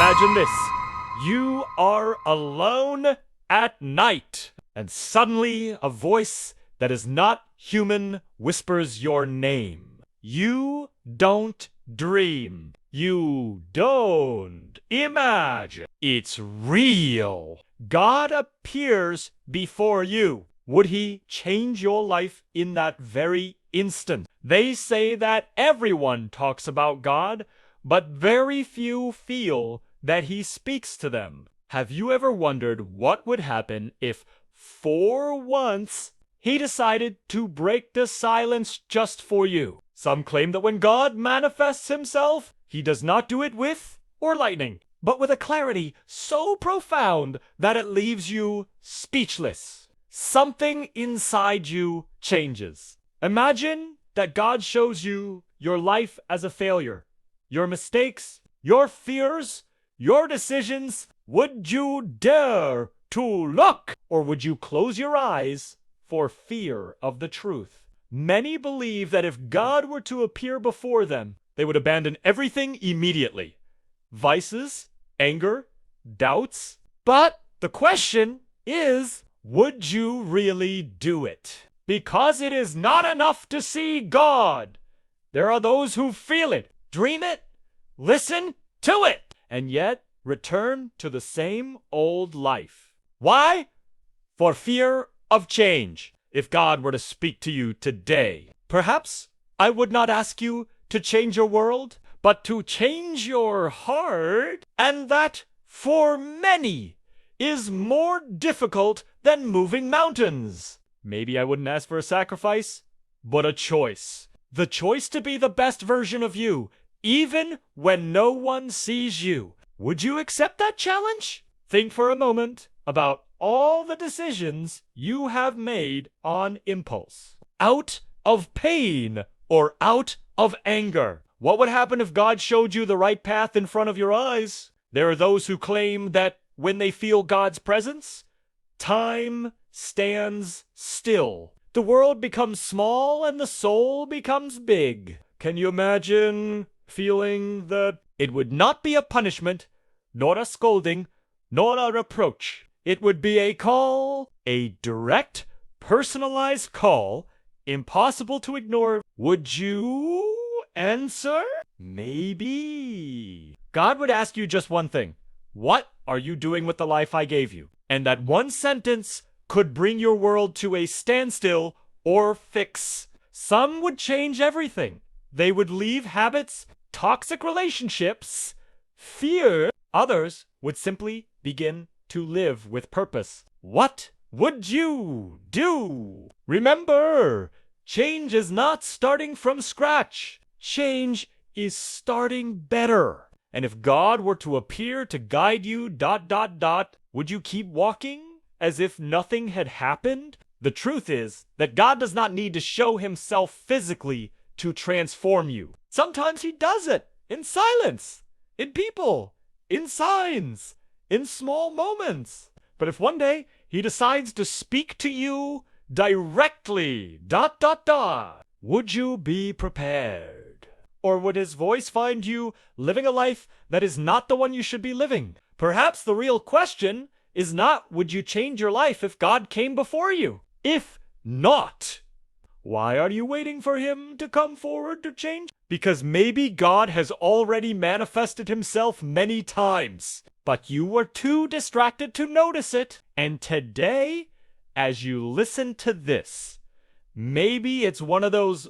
Imagine this. You are alone at night, and suddenly a voice that is not human whispers your name. You don't dream. You don't imagine. It's real. God appears before you. Would he change your life in that very instant? They say that everyone talks about God, but very few feel that he speaks to them. Have you ever wondered what would happen if, for once, he decided to break the silence just for you? Some claim that when God manifests himself, he does not do it with or lightning, but with a clarity so profound that it leaves you speechless. Something inside you changes. Imagine that God shows you your life as a failure, your mistakes, your fears, your decisions. Would you dare to look, or would you close your eyes for fear of the truth? Many believe that if God were to appear before them, they would abandon everything immediately. Vices, anger, doubts. But the question is, would you really do it? Because it is not enough to see God. There are those who feel it, dream it, listen to it, and yet return to the same old life. Why? For fear of change. If God were to speak to you today, perhaps I would not ask you to change your world, but to change your heart, and that, for many, is more difficult than moving mountains. Maybe I wouldn't ask for a sacrifice, but a choice. The choice to be the best version of you, even when no one sees you. Would you accept that challenge? Think for a moment about all the decisions you have made on impulse, out of pain or out of anger. What would happen if God showed you the right path in front of your eyes? There are those who claim that when they feel God's presence, time stands still. The world becomes small and the soul becomes big. Can you imagine feeling that it would not be a punishment, nor a scolding, nor a reproach? It would be a call, a direct, personalized call, impossible to ignore. Would you answer? Maybe. God would ask you just one thing. What are you doing with the life I gave you? And that one sentence could bring your world to a standstill or fix. Some would change everything. They would leave habits, toxic relationships, fear. Others would simply begin to live with purpose. What would you do? Remember, change is not starting from scratch. Change is starting better. And if God were to appear to guide you, would you keep walking as if nothing had happened? The truth is that God does not need to show himself physically to transform you. Sometimes he does it in silence, in people, in signs, in small moments. But if one day he decides to speak to you directly, would you be prepared? Or would his voice find you living a life that is not the one you should be living? Perhaps the real question is not, would you change your life if God came before you? If not, why are you waiting for him to come forward to change? Because maybe God has already manifested himself many times, but you were too distracted to notice it. And today, as you listen to this, maybe it's one of those